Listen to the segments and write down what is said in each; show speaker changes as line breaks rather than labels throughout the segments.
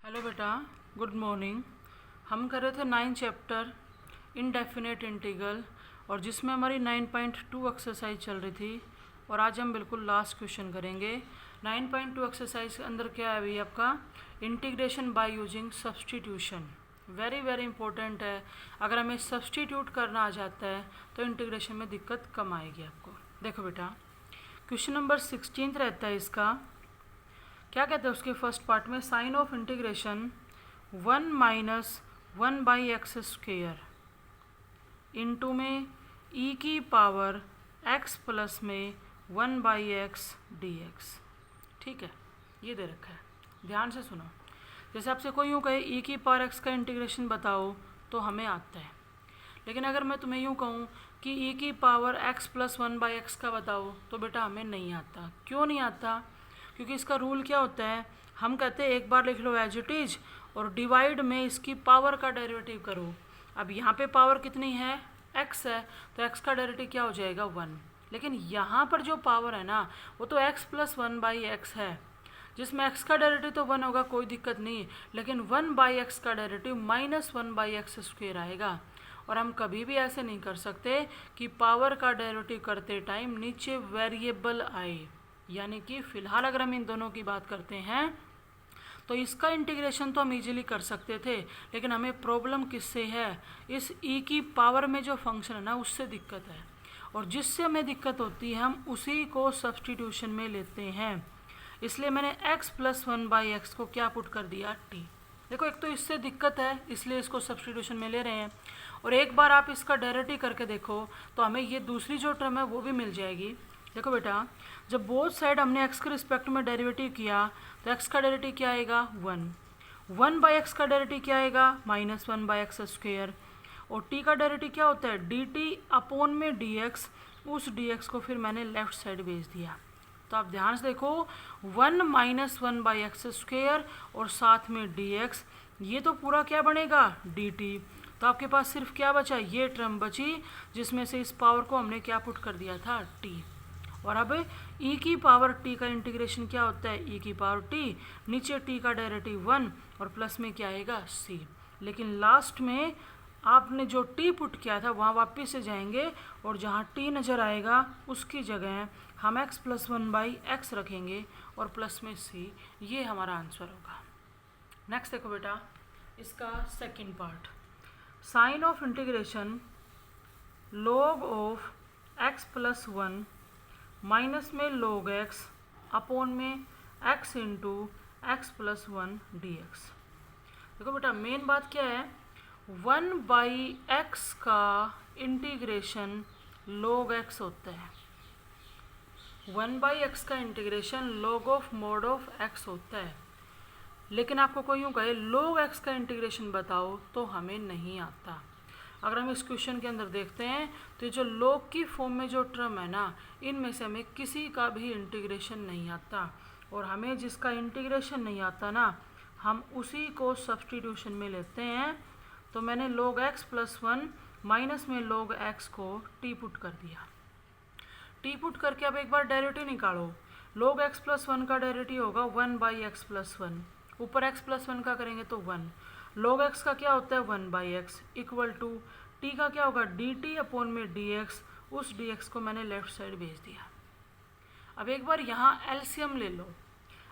Hello बेटा, good morning. हम कर रहे थे 9 चैप्टर इनडेफिनेट इंटीग्रल और जिसमें हमारी 9.2 एक्सरसाइज चल रही थी और आज हम बिल्कुल लास्ट क्वेश्चन करेंगे। 9.2 एक्सरसाइज के अंदर क्या है अभी आपका integration by using substitution. Very very important है। अगर हमें सब्सटीट्यूट करना आ जाता है तो इंटीग्रेशन में दिक्कत कम आएगी आपको। देखो बेटा, क्वेश्चन नंबर 16 रहता है इसका। क्या कहते हैं उसके फर्स्ट पार्ट में, sign of integration 1 minus 1 by x square into में ई की पावर x प्लस में 1 बाई एक्स डी एक्स। ठीक है, ये दे रखा है, ध्यान से सुनो। जैसे आपसे कोई यूँ कहे ई की पावर x का इंटीग्रेशन बताओ तो हमें आता है, लेकिन अगर मैं तुम्हें यूँ कहूँ कि ई की power x plus 1 by x का बताओ तो बेटा हमें नहीं आता। क्यों नहीं आता? क्योंकि इसका रूल क्या होता है, हम कहते हैं एक बार लिख लो एज इट इज और डिवाइड में इसकी पावर का डेरिवेटिव करो। अब यहाँ पे पावर कितनी है, x है, तो x का डेरिवेटिव क्या हो जाएगा 1। लेकिन यहाँ पर जो पावर है ना वो तो x प्लस 1 बाई एक्स है, जिसमें x का डेरिवेटिव तो 1 होगा, कोई दिक्कत नहीं, लेकिन 1 बाई एक्स का derivative minus 1 by x square आएगा। और हम कभी भी ऐसे नहीं कर सकते कि पावर का डेरिवेटिव करते टाइम नीचे वेरिएबल आए, यानी कि फ़िलहाल अगर हम इन दोनों की बात करते हैं तो इसका इंटीग्रेशन तो हम इजीली कर सकते थे, लेकिन हमें प्रॉब्लम किससे है, इस ई की पावर में जो फंक्शन है ना उससे दिक्कत है। और जिससे हमें दिक्कत होती है हम उसी को सब्सटीट्यूशन में लेते हैं। इसलिए मैंने x प्लस 1 बाई एक्स को क्या पुट कर दिया t। देखो, एक तो इससे दिक्कत है इसलिए इसको सब्सटीट्यूशन में ले रहे हैं, और एक बार आप इसका डेरिवेटिव करके देखो तो हमें ये दूसरी जो टर्म है वो भी मिल जाएगी। देखो बेटा, जब बोथ साइड हमने x के रिस्पेक्ट में डेरिवेटिव किया तो x का डेरिवेटिव क्या आएगा 1 बाई एक्स का डेरिवेटिव क्या आएगा माइनस 1 बाई एक्स स्क्वेयर, और t का डेरिवेटिव क्या होता है dt अपॉन में dx। उस dx को फिर मैंने लेफ्ट साइड भेज दिया। तो आप ध्यान से देखो, 1 माइनस 1 बाई एक्स स्क्वेयर और साथ में dx, ये तो पूरा क्या बनेगा dt। तो आपके पास सिर्फ क्या बचा, ये टर्म बची जिसमें से इस पावर को हमने क्या पुट कर दिया था t। और अब e की पावर t का इंटीग्रेशन क्या होता है, e की पावर t, नीचे t का डेरिवेटिव 1 और प्लस में क्या आएगा c। लेकिन लास्ट में आपने जो t पुट किया था वहाँ वापस से जाएंगे और जहाँ t नज़र आएगा उसकी जगह हम x प्लस 1 बाई एक्स रखेंगे और प्लस में c। ये हमारा आंसर होगा। नेक्स्ट देखो बेटा, इसका second part, sign of integration log of x plus 1 minus में log x अपॉन में x into x plus 1 d x. देखो बेटा, मेन बात क्या है, 1 बाई एक्स का इंटीग्रेशन log x होता है। 1 बाई एक्स का integration log of mod of x होता है। लेकिन आपको कोई यूँ कहे log x का इंटीग्रेशन बताओ तो हमें नहीं आता। अगर हम इस क्वेश्चन के अंदर देखते हैं तो ये जो log की फॉर्म में जो टर्म है ना, इनमें से हमें किसी का भी इंटीग्रेशन नहीं आता। और हमें जिसका इंटीग्रेशन नहीं आता ना, हम उसी को सब्सटीट्यूशन में लेते हैं। तो मैंने log x प्लस 1 माइनस में log x को t पुट कर दिया। t पुट करके अब एक बार डेरिवेटिव निकालो। log x प्लस 1 का डेरिवेटिव होगा 1 बाई एक्स प्लस 1, ऊपर x प्लस 1 का करेंगे तो 1। log x का क्या होता है 1 by x equal to t का क्या होगा dt अपॉन में dx। उस dx को मैंने लेफ्ट साइड भेज दिया। अब एक बार यहाँ एलसीएम ले लो।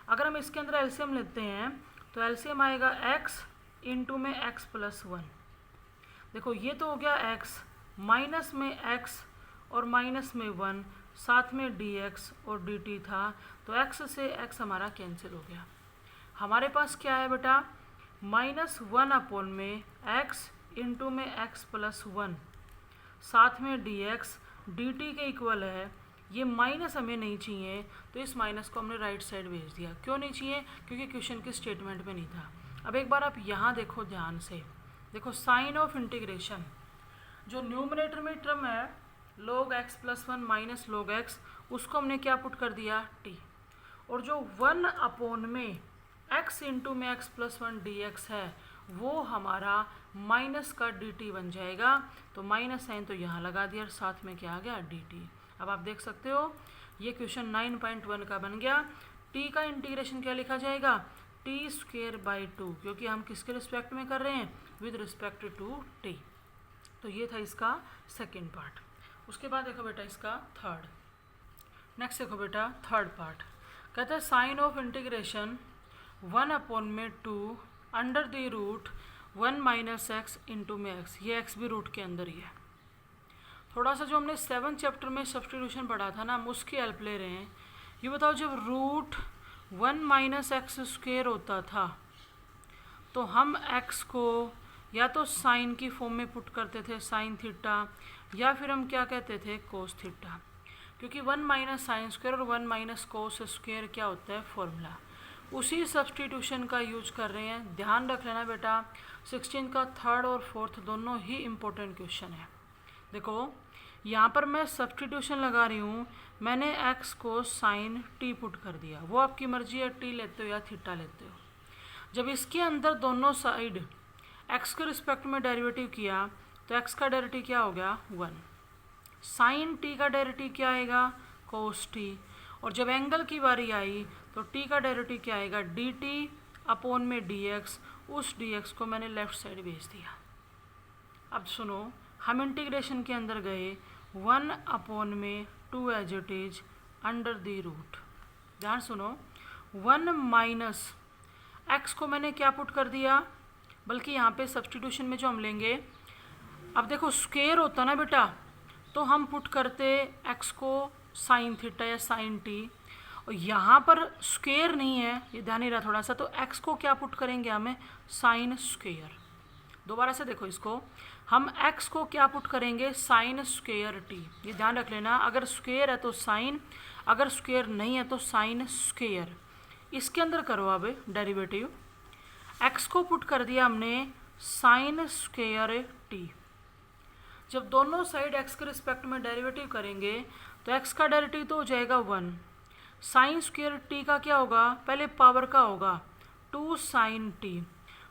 अगर हम इसके अंदर एलसीएम लेते हैं तो एलसीएम आएगा x इंटू में x प्लस 1। देखो, ये तो हो गया x माइनस में x और माइनस में 1, साथ में dx और dt था, तो x से x हमारा कैंसिल हो गया। हमारे पास क्या है बेटा, माइनस 1 अपॉन में x इंटू में x प्लस 1, साथ में dx dt के इक्वल है। ये माइनस हमें नहीं चाहिए तो इस माइनस को हमने राइट साइड भेज दिया। क्यों नहीं चाहिए, क्योंकि क्वेश्चन के स्टेटमेंट में नहीं था। अब एक बार आप यहाँ देखो ध्यान से, देखो साइन ऑफ इंटीग्रेशन, जो न्यूमरेटर में टर्म है log x plus 1 minus log x, उसको हमने क्या पुट कर दिया t। और जो 1 अपॉन में x इंटू में x प्लस 1 dx है वो हमारा माइनस का dt बन जाएगा। तो माइनस साइन तो यहाँ लगा दिया और साथ में क्या आ गया dt। अब आप देख सकते हो ये क्वेश्चन 9.1 का बन गया। t का इंटीग्रेशन क्या लिखा जाएगा, टी स्क्वेयर बाई 2, क्योंकि हम किसके रिस्पेक्ट में कर रहे हैं, विद रिस्पेक्ट टू टी। तो ये था इसका सेकेंड पार्ट। उसके बाद देखो बेटा इसका थर्ड। नेक्स्ट देखो बेटा थर्ड पार्ट, कहता है sign of integration 1/2 under the root 1 minus x into में एक्स। ये एक्स भी रूट के अंदर ही है। थोड़ा सा जो हमने 7th चैप्टर में सब्स्टिट्यूशन पढ़ा था ना, हम उसकी हेल्प ले रहे हैं। ये बताओ, जब रूट 1 माइनस एक्स स्क्वेयर होता था तो हम एक्स को या तो साइन की फॉर्म में पुट करते थे, साइन थीटा, या फिर हम क्या कहते थे, कोस थीटा, क्योंकि 1 माइनस साइन स्क्वायर और 1 माइनस कोस स्क्वायर क्या होता है, फॉर्मूला। उसी सब्स्टिट्यूशन का यूज कर रहे हैं। ध्यान रख लेना बेटा, 16 का थर्ड और फोर्थ दोनों ही इम्पोर्टेंट क्वेश्चन है। देखो यहाँ पर मैं सब्स्टिट्यूशन लगा रही हूँ, मैंने एक्स को साइन टी पुट कर दिया, वो आपकी मर्जी है, टी लेते हो या थीटा लेते हो। जब इसके अंदर दोनों साइड एक्स के रिस्पेक्ट में डेरिवेटिव किया तो एक्स का डेरिवेटिव क्या हो गया, 1। साइन टी का डेरिवेटिव क्या आएगा, कोस टी। और जब एंगल की बारी आई तो टी का डेरिवेटिव क्या आएगा, डी टी अपॉन में डी एक्स। उस डी एक्स को मैंने लेफ्ट साइड भेज दिया। अब सुनो, हम इंटीग्रेशन के अंदर गए, 1/2 as it is under the root. ध्यान सुनो, 1 माइनस एक्स को मैंने क्या पुट कर दिया, बल्कि यहाँ पे सब्स्टिट्यूशन में जो हम लेंगे, अब देखो स्क्वेयर होता ना बेटा, तो हम पुट करते एक्स को साइन थीटा या साइन टी, और यहाँ पर स्क्वेयर नहीं है, ये ध्यान ही रहा थोड़ा सा, तो एक्स को क्या पुट करेंगे हमें, साइन स्क्वेयर। दोबारा से देखो इसको, हम x को क्या पुट करेंगे, साइन स्क्वेयर टी। ये ध्यान रख लेना, अगर स्क्वेयर है तो साइन, अगर स्क्वेयर नहीं है तो साइन स्क्वेयर। इसके अंदर करो अब डेरिवेटिव, x को पुट कर दिया हमने साइन स्क्वेयर टी। जब दोनों साइड x के रिस्पेक्ट में डेरिवेटिव करेंगे तो x का डेरिवेटिव तो हो जाएगा 1, साइन स्क्वेयर टी का क्या होगा, पहले पावर का होगा 2 साइन टी,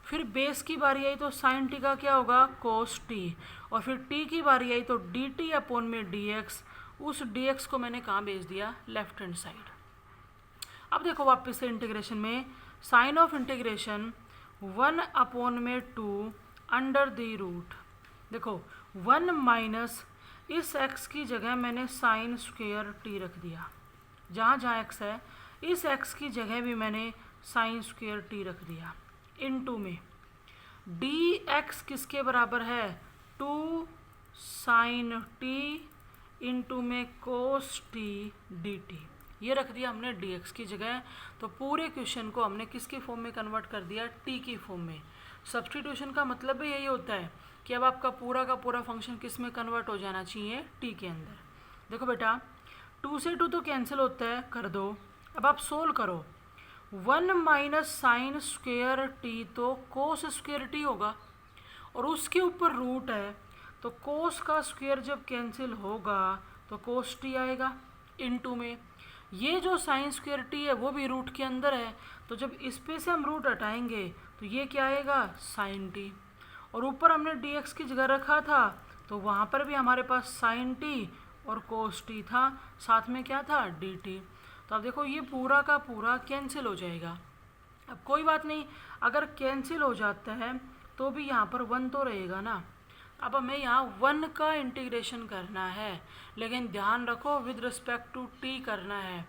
फिर बेस की बारी आई तो साइन टी का क्या होगा, कोस टी, और फिर टी की बारी आई तो डी टी अपॉन में डी एक्स। उस डी एक्स को मैंने कहाँ भेज दिया, लेफ्ट हैंड साइड। अब देखो वापस से इंटीग्रेशन में, sign of integration 1/2 under the root. देखो 1 माइनस इस x की जगह मैंने साइन स्क्वेयर टी रख दिया, जहाँ जहाँ x है इस x की जगह भी मैंने साइन स्क्वेयर टी रख दिया, इनटू में डी एक्स किसके बराबर है, 2 साइन टी इंटू में कोस टी डी टी। ये रख दिया हमने डी एक्स की जगह। तो पूरे क्वेश्चन को हमने किसकी फॉर्म में कन्वर्ट कर दिया, टी की फॉर्म में। सब्स्टिट्यूशन का मतलब भी यही होता है कि अब आपका पूरा का पूरा फंक्शन किस में कन्वर्ट हो जाना चाहिए, टी के अंदर। देखो बेटा 2 से 2 तो कैंसिल होता है, कर दो। अब आप सोल्व करो, 1 माइनस साइन स्क्वेयर टी तो कोस स्क्वेयर टी होगा, और उसके ऊपर रूट है, तो कोस का स्क्वेयर जब कैंसिल होगा तो कोस टी आएगा, इनटू में ये जो साइन स्क्वेयर टी है वो भी रूट के अंदर है, तो जब इस पे से हम रूट हटाएंगे तो ये क्या आएगा, साइन टी। और ऊपर हमने डी एक्स की जगह रखा था तो वहाँ पर भी हमारे पास साइन टी और कोस टी था, साथ में क्या था, डी टी। तो अब देखो ये पूरा का पूरा कैंसिल हो जाएगा। अब कोई बात नहीं, अगर कैंसिल हो जाता है तो भी यहाँ पर 1 तो रहेगा ना। अब हमें यहाँ 1 का इंटीग्रेशन करना है, लेकिन ध्यान रखो विद रिस्पेक्ट टू टी करना है।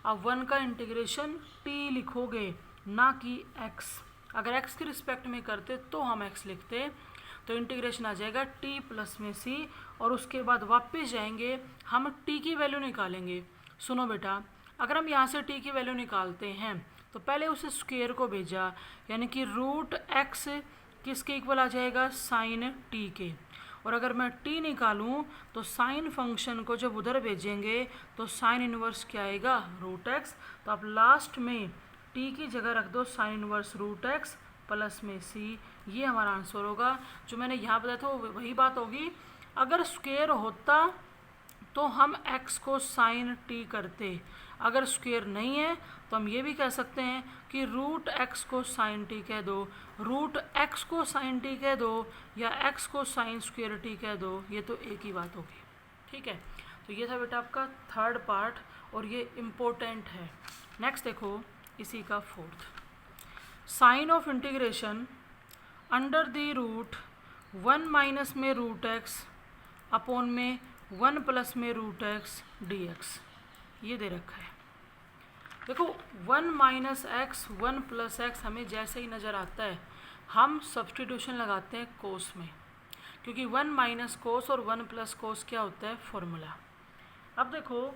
अब 1 का इंटीग्रेशन टी लिखोगे, ना कि x। अगर x के रिस्पेक्ट में करते तो हम x लिखते, तो इंटीग्रेशन आ जाएगा t प्लस में c, और उसके बाद वापस जाएंगे हम t की वैल्यू निकालेंगे। सुनो बेटा, अगर हम यहाँ से t की वैल्यू निकालते हैं तो पहले उसे स्क्वेयर को भेजा, यानी कि रूट x किसके इक्वल आ जाएगा, साइन t के। और अगर मैं t निकालूं तो साइन फंक्शन को जब उधर भेजेंगे तो साइन इनवर्स क्या आएगा, रूट x। तो आप लास्ट में t की जगह रख दो sine inverse root x plus में c, ये हमारा आंसर होगा। जो मैंने यहाँ बताया था वही बात होगी। अगर स्क्वेयर होता तो हम x को साइन t करते, अगर स्क्वेयर नहीं है तो हम ये भी कह सकते हैं कि रूट x को साइन t कह दो, रूट x को साइन t कह दो, या x को साइन स्क्वेयर t कह दो, ये तो एक ही बात होगी। ठीक है, तो ये था बेटा आपका थर्ड पार्ट, और ये इम्पोर्टेंट है। नेक्स्ट देखो इसी का fourth. Sign of integration under the root 1 minus में रूट एक्स अपॉन में 1 प्लस में रूट एक्स डी एक्स, ये दे रखा है। देखो 1 माइनस एक्स 1 प्लस एक्स हमें जैसे ही नज़र आता है हम सब्सटीट्यूशन लगाते हैं कोस में, क्योंकि 1 माइनस कोस और 1 प्लस कोस क्या होता है, फॉर्मूला। अब देखो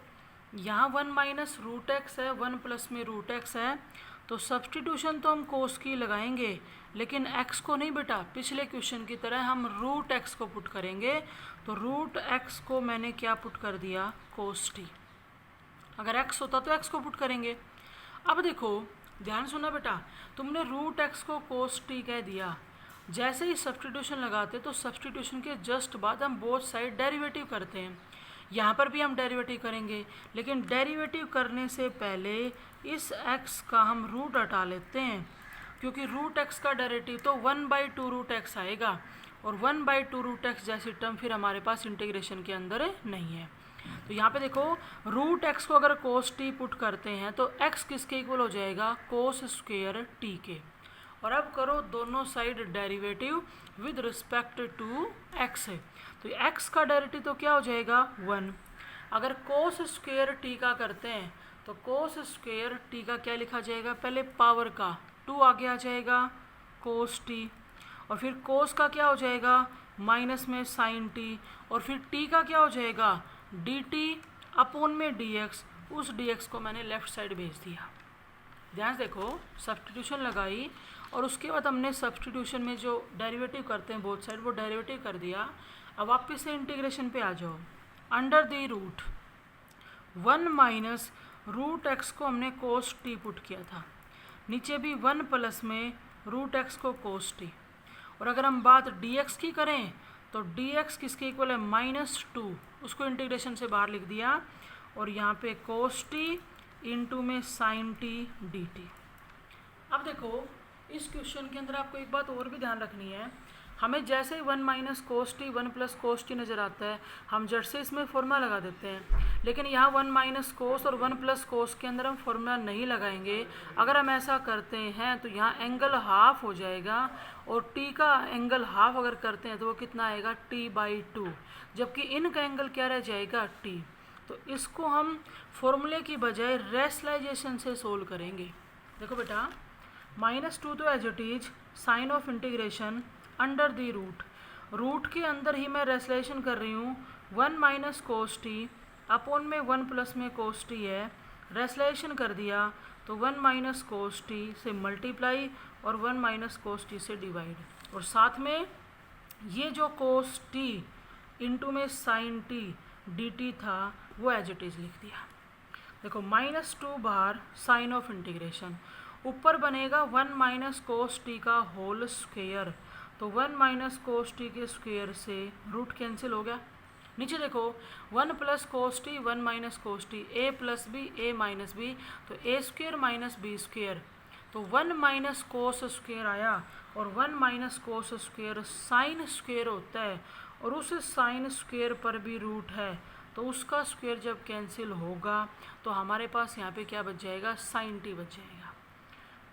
यहाँ 1 माइनस रूट एक्स है, 1 प्लस में रूट एक्स है, तो सब्सटीट्यूशन तो हम कोस की लगाएंगे, लेकिन एक्स को नहीं बेटा, पिछले क्वेश्चन की तरह हम रूट एक्स को पुट करेंगे। तो रूट एक्स को मैंने क्या पुट कर दिया, कोस टी। अगर एक्स होता तो एक्स को पुट करेंगे। अब देखो ध्यान सुना बेटा, तुमने रूट एक्स को कोस टी कह दिया, जैसे ही सब्सटीट्यूशन लगाते तो सब्सटीट्यूशन के जस्ट बाद हम बोथ साइड डेरिवेटिव करते हैं। यहाँ पर भी हम डेरिवेटिव करेंगे, लेकिन डेरिवेटिव करने से पहले इस x का हम रूट हटा लेते हैं, क्योंकि रूट x का डेरिवेटिव तो 1/2 रूट एक्स आएगा, और 1/2 रूट एक्स जैसी टर्म फिर हमारे पास इंटीग्रेशन के अंदर नहीं है। तो यहाँ पे देखो रूट एक्स को अगर कोस टी पुट करते हैं तो x किसके इक्वल हो जाएगा, कोस स्क्वायर टी के। और अब करो दोनों side derivative with respect to x है, तो x का डेरिवेटिव तो क्या हो जाएगा, 1। अगर कोस स्क्वायर टी का करते हैं तो कोस स्क्वायर टी का क्या लिखा जाएगा, पहले पावर का 2 आगे आ जाएगा कोस टी, और फिर कोस का क्या हो जाएगा, माइनस में साइन टी, और फिर टी का क्या हो जाएगा, डी टी अपॉन में डी एक्स। उस डी एक्स को मैंने लेफ्ट साइड भेज दिया। ध्यान से देखो सब्सटीट्यूशन लगाई, और उसके बाद हमने सब्सटीट्यूशन में जो डेरिवेटिव करते हैं बोथ साइड वो डेरिवेटिव कर दिया। अब वापस से इंटीग्रेशन पे आ जाओ। Under the root 1 minus root x को हमने कोस टी पुट किया था, नीचे भी 1 प्लस में रूट एक्स को कोस टी, और अगर हम बात डी एक्स की करें तो डी एक्स किसके इक्वल है, -2, उसको इंटीग्रेशन से बाहर लिख दिया, और यहाँ पे कोस टी इंटू में साइन टी डी टी। अब देखो इस क्वेश्चन के अंदर आपको एक बात और भी ध्यान रखनी है, हमें जैसे ही 1 minus cos T 1 plus cos T नज़र आता है हम जट से इसमें फॉर्मूला लगा देते हैं, लेकिन यहाँ 1 माइनस कोस और 1 प्लस कोस के अंदर हम फॉर्मूला नहीं लगाएंगे। अगर हम ऐसा करते हैं तो यहाँ एंगल हाफ हो जाएगा, और टी का एंगल हाफ अगर करते हैं तो वो कितना आएगा, t/2, जबकि इनका एंगल क्या रह जाएगा, t। तो इसको हम फॉर्मूले की बजाय रेशनलाइजेशन से सोल्व करेंगे। देखो बेटा -2 तो as it is sign of integration under the root के अंदर ही मैं रेशनलाइजेशन कर रही हूँ, 1 माइनस कोस टी अपॉन में 1 प्लस में कोस टी है, रेशनलाइजेशन कर दिया तो 1 माइनस कोस टी से मल्टीप्लाई और 1 माइनस कोस टी से डिवाइड, और साथ में ये जो कोस टी इंटू में साइन टी डी टी था वो एज इट इज लिख दिया। देखो -2 बाहर साइन ऑफ इंटीग्रेशन, ऊपर बनेगा 1 माइनस कोस टी का होल स्क्वायर, तो 1 माइनस कोस टी के स्क्वायर से रूट कैंसिल हो गया। नीचे देखो 1 plus cos T 1 minus cos T, A plus B A minus B, तो A square minus B square, तो 1 माइनस कोस स्क्वायर आया, और 1 minus cos square sine square होता है, और उस साइन स्क्वायर पर भी रूट है, तो उसका स्क्वायर जब कैंसिल होगा तो हमारे पास यहाँ पे क्या बच जाएगा, साइन टी बच जाएगा।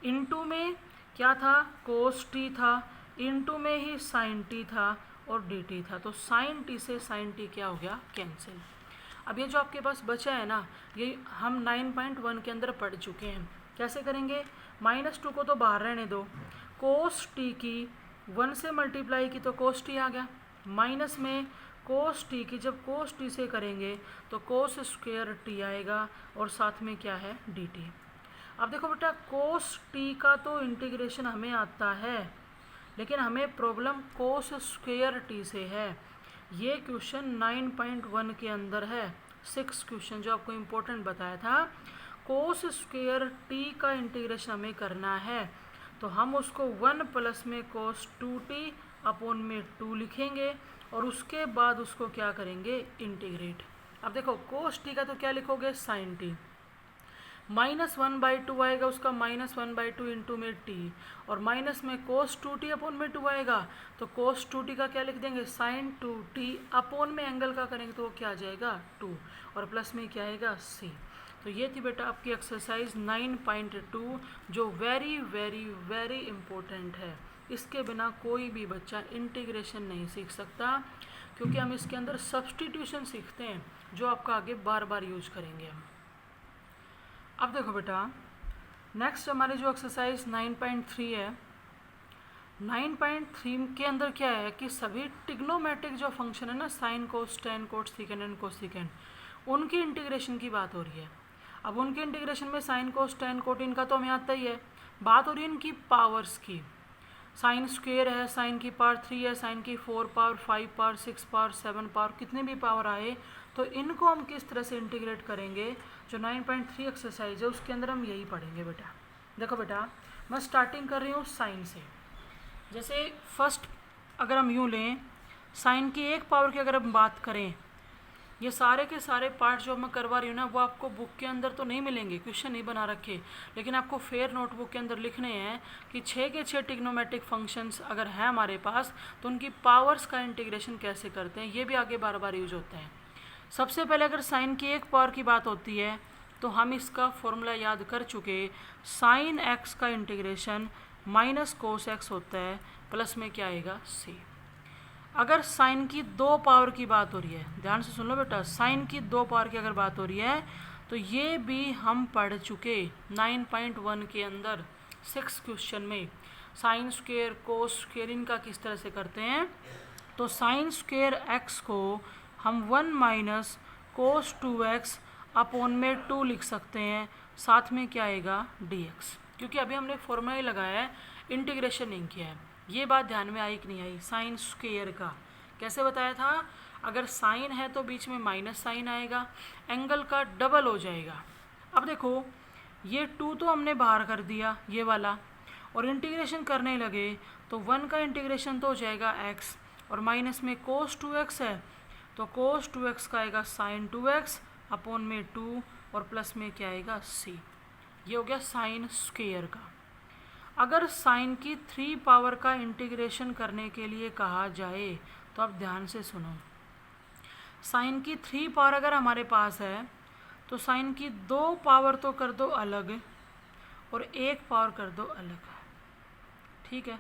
इनटू में क्या था, कोस टी था, इनटू में ही साइन टी था और डी टी था, तो साइन टी से साइन टी क्या हो गया, कैंसिल। अब ये जो आपके पास बचा है ना, ये हम 9.1 के अंदर पढ़ चुके हैं। कैसे करेंगे, -2 को तो बाहर रहने दो, कोस टी की 1 से मल्टीप्लाई की तो कोस टी आ गया, माइनस में कोस टी की जब कोस टी से करेंगे तो कोस स्क्वायर टी आएगा, और साथ में क्या है, डी टी। अब देखो बेटा कोस टी का तो इंटीग्रेशन हमें आता है, लेकिन हमें प्रॉब्लम कोस स्क्वायर टी से है। ये क्वेश्चन 9.1 के अंदर है, 6 क्वेश्चन जो आपको इम्पोर्टेंट बताया था, कोस स्क्वायर टी का इंटीग्रेशन हमें करना है, तो हम उसको 1 प्लस में कोस 2t अपॉन में 2 लिखेंगे, और उसके बाद उसको क्या करेंगे, इंटीग्रेट। अब देखो कोस टी का तो क्या लिखोगे, साइन टी, -1/2 आएगा उसका -1/2 इंटू में टी, और माइनस में कोस 2t अपॉन में 2 आएगा, तो कोस 2t का क्या लिख देंगे, साइन 2t अपॉन में एंगल का करेंगे तो वो क्या आ जाएगा, 2, और प्लस में क्या आएगा, c। तो ये थी बेटा आपकी एक्सरसाइज 9.2 जो वेरी वेरी वेरी इम्पोर्टेंट है। इसके बिना कोई भी बच्चा इंटीग्रेशन नहीं सीख सकता, क्योंकि हम इसके अंदर सब्स्टिट्यूशन सीखते हैं जो आपका आगे बार बार यूज करेंगे हम। अब देखो बेटा नेक्स्ट हमारी जो एक्सरसाइज 9.3 है, 9.3 के अंदर क्या है कि सभी ट्रिग्नोमेट्रिक जो फंक्शन है ना, sine cos ten coat सीकेंड and cosecant, उनकी इंटीग्रेशन की बात हो रही है। अब उनके इंटीग्रेशन में साइन कोस टेन कोट इनका तो हमें आता ही है, बात हो रही है इनकी पावर्स की। साइन स्क्वेयर है, साइन की पावर 3 है, साइन की 4 पावर 5 पावर 6 पावर 7 पावर, कितने भी पावर आए तो इनको हम किस तरह से इंटीग्रेट करेंगे। जो 9.3 एक्सरसाइज है उसके अंदर हम यही पढ़ेंगे बेटा। देखो बेटा मैं स्टार्टिंग कर रही हूँ साइन से। जैसे फर्स्ट अगर हम यूँ लें, साइन की एक पावर की अगर हम बात करें, ये सारे के सारे पार्ट जो मैं करवा रही हूँ ना वो आपको बुक के अंदर तो नहीं मिलेंगे, क्वेश्चन नहीं बना रखे, लेकिन आपको फेयर नोटबुक के अंदर लिखने हैं कि 6 के 6 ट्रिग्नोमेट्रिक फंक्शंस अगर हैं हमारे पास तो उनकी पावर्स का इंटीग्रेशन कैसे करते हैं, ये भी आगे बार बार यूज होते हैं। सबसे पहले अगर साइन की एक पावर की बात होती है तो हम इसका फॉर्मूला याद कर चुके, साइन एक्स का इंटीग्रेशन माइनस कोस एक्स होता है, प्लस में क्या आएगा सी। अगर साइन की 2 पावर की बात हो रही है, ध्यान से सुन लो बेटा, साइन की 2 पावर की अगर बात हो रही है तो ये भी हम पढ़ चुके 9.1 के अंदर 6 क्वेश्चन में। साइन स्क्वेयर कोस स्क्वेयर इनका किस तरह से करते हैं, तो साइन स्क्वेयर एक्स को हम 1 माइनस कोस 2x अपॉन में 2 लिख सकते हैं, साथ में क्या आएगा dx, क्योंकि अभी हमने फॉर्मूला ही लगाया है, इंटीग्रेशन नहीं किया है। ये बात ध्यान में आई कि नहीं आई। साइन स्क्वेयर का कैसे बताया था, अगर साइन है तो बीच में माइनस साइन आएगा, एंगल का डबल हो जाएगा। अब देखो ये 2 तो हमने बाहर कर दिया ये वाला, और इंटीग्रेशन करने लगे तो 1 का इंटीग्रेशन तो हो जाएगा x, और माइनस में कोस 2x है तो कोस 2x का आएगा साइन 2x अपॉन में 2, और प्लस में क्या आएगा c। ये हो गया साइन स्क्वेयर का। अगर साइन की 3 पावर का इंटीग्रेशन करने के लिए कहा जाए तो आप ध्यान से सुनो, साइन की 3 पावर अगर हमारे पास है तो साइन की 2 पावर तो कर दो अलग और 1 पावर कर दो अलग, ठीक है।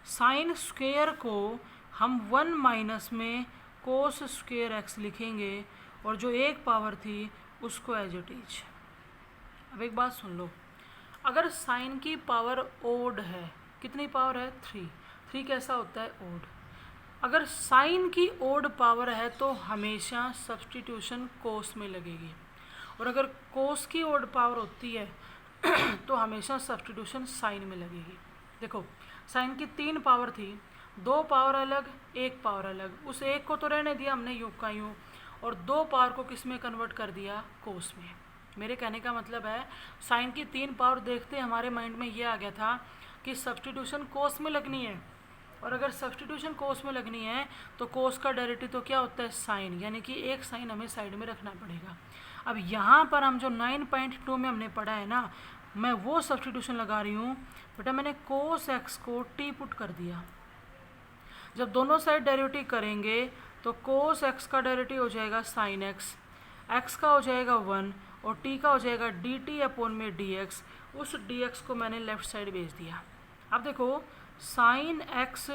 साइन स्क्वेयर को हम 1 माइनस में कोस स्क्वेयर एक्स लिखेंगे, और जो 1 पावर थी उसको एज इट इज। अब एक बात सुन लो, अगर साइन की पावर ओड है, कितनी पावर है 3 कैसा होता है ओड। अगर साइन की ओड पावर है तो हमेशा सब्स्टिट्यूशन कोस में लगेगी, और अगर कोस की ओड पावर होती है तो हमेशा सब्स्टिट्यूशन साइन में लगेगी। देखो साइन की 3 पावर थी, 2 पावर अलग 1 पावर अलग, उस 1 को तो रहने दिया हमने यूँ का यूँ, और 2 पावर को किस में कन्वर्ट कर दिया कोस में। मेरे कहने का मतलब है साइन की 3 पावर देखते हमारे माइंड में ये आ गया था कि सब्स्टिट्यूशन कोस में लगनी है, और अगर सब्स्टिट्यूशन कोस में लगनी है तो कोस का डेरिवेटिव तो क्या होता है साइन, यानी कि एक साइन हमें साइड में रखना पड़ेगा। अब यहाँ पर हम जो 9.2 में हमने पढ़ा है ना, मैं वो सब्स्टिट्यूशन लगा रही हूँ बेटा। मैंने कोस एक्स को टी पुट कर दिया, जब दोनों साइड डेरिवेटिव करेंगे तो कोस एक्स का डेरिवेटिव हो जाएगा साइन एक्स, एक्स का हो जाएगा 1 और t का हो जाएगा dt अपॉन में dx। उस dx को मैंने लेफ्ट साइड भेज दिया। अब देखो साइन x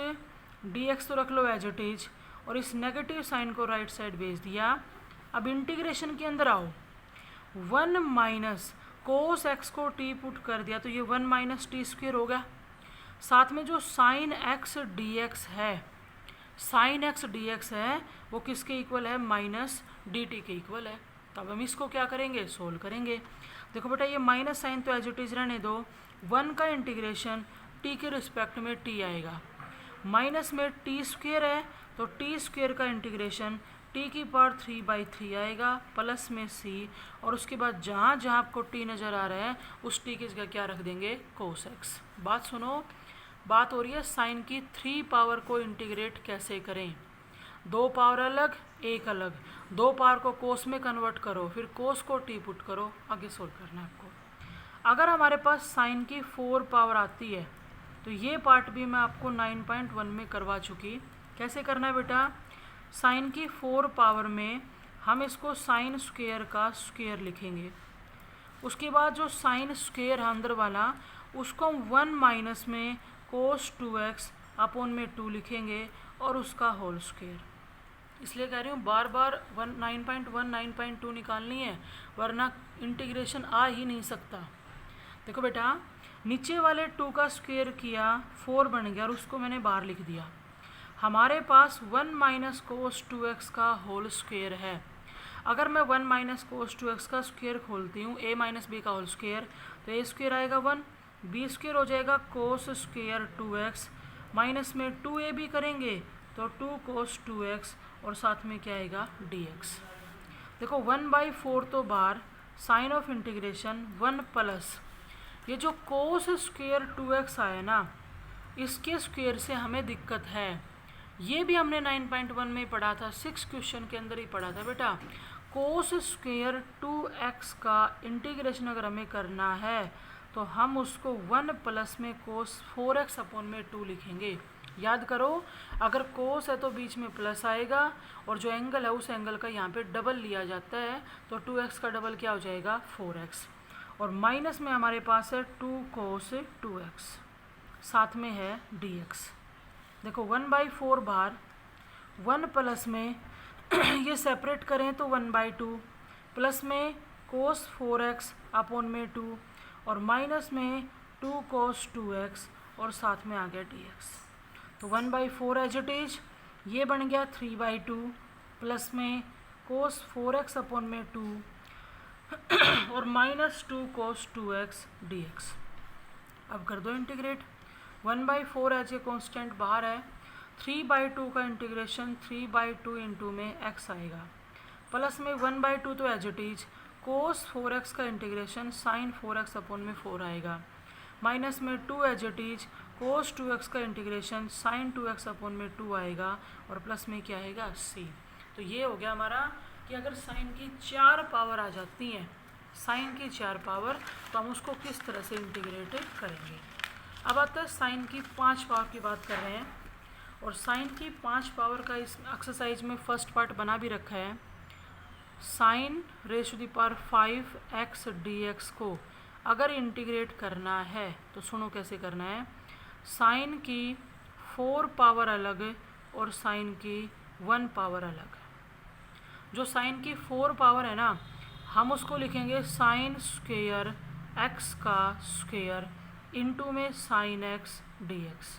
dx तो रख लो एज इट इज, और इस नेगेटिव साइन को राइट साइड भेज दिया। अब इंटीग्रेशन के अंदर आओ, 1 माइनस कोस x को t पुट कर दिया तो ये 1 माइनस टी स्क्वेयर हो गया, साथ में जो साइन x dx है, साइन x dx है वो किसके इक्वल है, माइनस dt के इक्वल है। तब हम इसको क्या करेंगे, सोल्व करेंगे। देखो बेटा ये माइनस साइन तो एज इट इज रहने दो, 1 का इंटीग्रेशन t के रिस्पेक्ट में t आएगा, माइनस में टी स्क्वेयर है तो टी स्क्वेयर का इंटीग्रेशन t की पावर 3/3 आएगा, प्लस में c, और उसके बाद जहाँ जहाँ आपको t नज़र आ रहा है उस t की जगह क्या रख देंगे, कोस x। बात सुनो, बात हो रही है साइन की 3 पावर को इंटीग्रेट कैसे करें। 2 पावर अलग 1 अलग, 2 पावर को कोस में कन्वर्ट करो, फिर कोस को टी पुट करो, आगे सोल्व करना है आपको। अगर हमारे पास साइन की 4 पावर आती है तो ये पार्ट भी मैं आपको 9.1 में करवा चुकी। कैसे करना है बेटा, साइन की 4 पावर में हम इसको साइन स्क्वेयर का स्क्वेयर लिखेंगे, उसके बाद जो साइन स्क्वेयर है अंदर वाला उसको हम 1 माइनस में कोस 2x अपॉन में 2 लिखेंगे और उसका होल स्क्वेयर। इसलिए कह रही हूँ बार बार 9.1 9.2 निकालनी है, वरना इंटीग्रेशन आ ही नहीं सकता। देखो बेटा, नीचे वाले 2 का स्क्वेयर किया 4 बन गया और उसको मैंने बाहर लिख दिया। हमारे पास 1 माइनस कोस 2x का होल स्क्वेयर है। अगर मैं 1 माइनस कोस 2x का स्क्वेयर खोलती हूँ a माइनस बी का होल स्क्वेयर, तो a स्क्वेयर आएगा 1, b स्क्वेयर हो जाएगा कोस स्क्वेयर 2x, माइनस में 2ab करेंगे तो 2 कोस 2x और साथ में क्या आएगा dx। देखो 1/4 तो बार, साइन ऑफ इंटीग्रेशन 1 प्लस ये जो कोस स्क्वेयर 2x आया ना, इसके स्क्वेयर से हमें दिक्कत है। ये भी हमने 9.1 में पढ़ा था, 6 क्वेश्चन के अंदर ही पढ़ा था बेटा। कोस स्क्वेयर 2x का इंटीग्रेशन अगर हमें करना है तो हम उसको 1 प्लस में कोस 4x अपॉन में 2 लिखेंगे। याद करो, अगर कोस है तो बीच में प्लस आएगा और जो एंगल है उस एंगल का यहाँ पे डबल लिया जाता है, तो 2x का डबल क्या हो जाएगा 4x, और माइनस में हमारे पास है 2 कोस 2x, साथ में है dx। देखो 1/4 बार 1 प्लस में ये सेपरेट करें तो 1/2 प्लस में कोस 4x अपॉन में 2 और माइनस में 2 कोस 2x और साथ में आ गया dx। तो 1/4 एज इट इज, ये बन गया 3/2 प्लस में कोस 4x अपॉन में 2 और माइनस 2 कोस 2x dx। अब कर दो इंटीग्रेट। 1/4 एज ए कॉन्स्टेंट बाहर है, 3/2 का इंटीग्रेशन 3/2 इंटू में x आएगा, प्लस में 1/2 तो as it is, cos 4x का इंटीग्रेशन साइन 4x अपॉन में 4 आएगा, माइनस में 2 as it is, cos 2x का इंटीग्रेशन साइन 2x अपॉन में 2 आएगा और प्लस में क्या आएगा c। तो ये हो गया हमारा कि अगर साइन की 4 पावर आ जाती हैं, साइन की 4 पावर, तो हम उसको किस तरह से इंटीग्रेट करेंगे। अब आता है साइन की 5 पावर की बात कर रहे हैं, और साइन की 5 पावर का इस एक्सरसाइज में फर्स्ट पार्ट बना भी रखा है। Sine raise to the power 5x dx को अगर इंटीग्रेट करना है तो सुनो कैसे करना है। साइन की 4 पावर अलग और साइन की 1 पावर अलग। जो साइन की 4 पावर है ना, हम उसको लिखेंगे साइन स्क्वेयर x का स्क्वेयर इंटू में साइन x dx।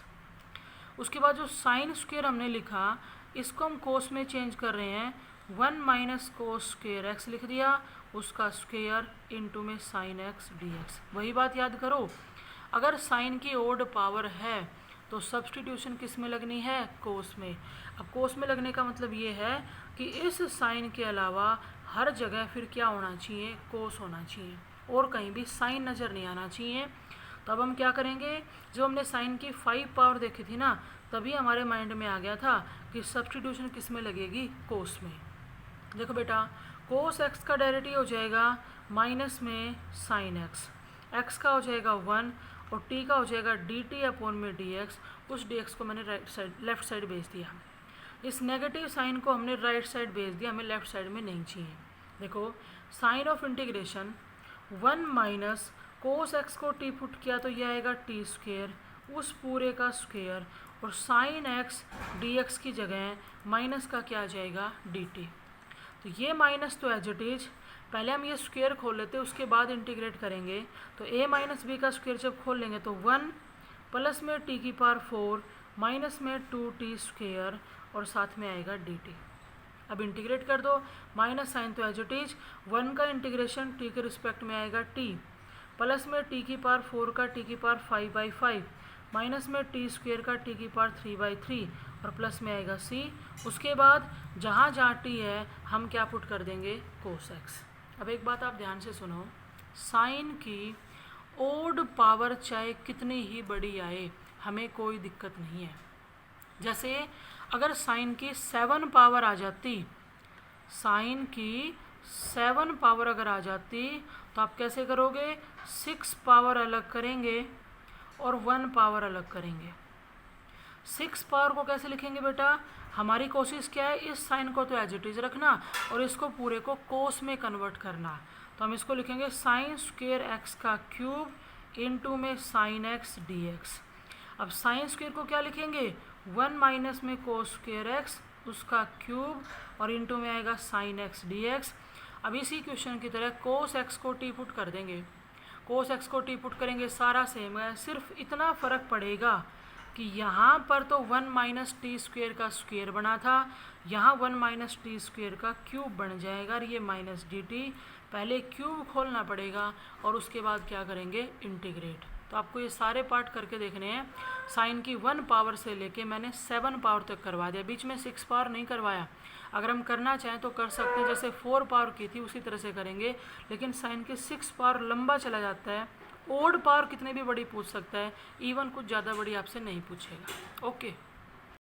उसके बाद जो साइन स्क्वेयर हमने लिखा, इसको हम कोस में चेंज कर रहे हैं, 1 माइनस कोस स्क्वेयर x लिख दिया, उसका स्क्वेयर इंटू में साइन x dx। वही बात याद करो, अगर साइन की ओड पावर है तो सब्सटीट्यूशन किस में लगनी है, कोस में। अब कोस में लगने का मतलब ये है कि इस साइन के अलावा हर जगह फिर क्या होना चाहिए, कोस होना चाहिए, और कहीं भी साइन नज़र नहीं आना चाहिए। तो अब हम क्या करेंगे, जब हमने साइन की 5 पावर देखी थी ना, तभी हमारे माइंड में आ गया था कि सब्सटीट्यूशन किस में लगेगी, कोस में। देखो बेटा, कोस x का डायरेक्ट हो जाएगा माइनस में साइन x का हो जाएगा 1 और t का हो जाएगा dt अपॉन में dx। उस dx को मैंने लेफ्ट साइड भेज दिया। इस नेगेटिव साइन को हमने राइट साइड भेज दिया, हमें लेफ्ट साइड में नहीं चाहिए। देखो sign of integration 1 minus cos x को t पुट किया तो ये आएगा t स्क्वेयर, उस पूरे का स्क्वेयर, और साइन x dx की जगह माइनस का क्या आ जाएगा dt। तो ये माइनस तो एज इट इज, पहले हम ये स्क्वेयर खोल लेते हैं, उसके बाद इंटीग्रेट करेंगे। तो a माइनस बी का स्क्वेयर जब खोल लेंगे तो 1 प्लस में t की पावर 4 माइनस में 2t स्क्वेयर और साथ में आएगा dt। अब इंटीग्रेट कर दो, माइनस साइन तो एज इट इज, 1 का इंटीग्रेशन t के रिस्पेक्ट में आएगा t, प्लस में t की पावर 4 का t की पावर 5/5, माइनस में t स्क्वेयर का t की पावर 3/3 और प्लस में आएगा c। उसके बाद जहाँ जहाँ t है हम क्या पुट कर देंगे, कोस x। अब एक बात आप ध्यान से सुनो, साइन की ओड पावर चाहे कितनी ही बड़ी आए हमें कोई दिक्कत नहीं है। जैसे अगर साइन की 7 पावर आ जाती, साइन की 7 पावर अगर आ जाती तो आप कैसे करोगे, 6 पावर अलग करेंगे और 1 पावर अलग करेंगे। 6 पावर को कैसे लिखेंगे बेटा, हमारी कोशिश क्या है, इस साइन को तो एज इट इज रखना और इसको पूरे को कोस में कन्वर्ट करना। तो हम इसको लिखेंगे साइन स्क्वेयर एक्स का क्यूब इनटू में साइन एक्स डी एक्स। अब साइन स्क्वेयर को क्या लिखेंगे, 1 माइनस में कोस स्क्वेयर एक्स उसका क्यूब और इनटू में आएगा साइन एक्स डी एक्स। अब इसी क्वेश्चन की तरह कोस एक्स को टी पुट कर देंगे, कोस एक्स को टी पुट करेंगे, सारा सेम है, सिर्फ इतना फ़र्क पड़ेगा कि यहाँ पर तो 1 माइनस टी स्क्वेयर का स्क्वेयर बना था, यहाँ 1 माइनस टी स्क्वेयर का क्यूब बन जाएगा और ये माइनस डी टी। पहले क्यूब खोलना पड़ेगा और उसके बाद क्या करेंगे, इंटीग्रेट। तो आपको ये सारे पार्ट करके देखने हैं। साइन की 1 पावर से लेके मैंने 7 पावर तक करवा दिया, बीच में 6 पावर नहीं करवाया। अगर हम करना चाहें तो कर सकते हैं, जैसे 4 पावर की थी उसी तरह से करेंगे, लेकिन साइन के 6 पावर लंबा चला जाता है। ओड पावर कितने भी बड़ी पूछ सकता है, इवन कुछ ज़्यादा बड़ी आपसे नहीं पूछेगा। ओके।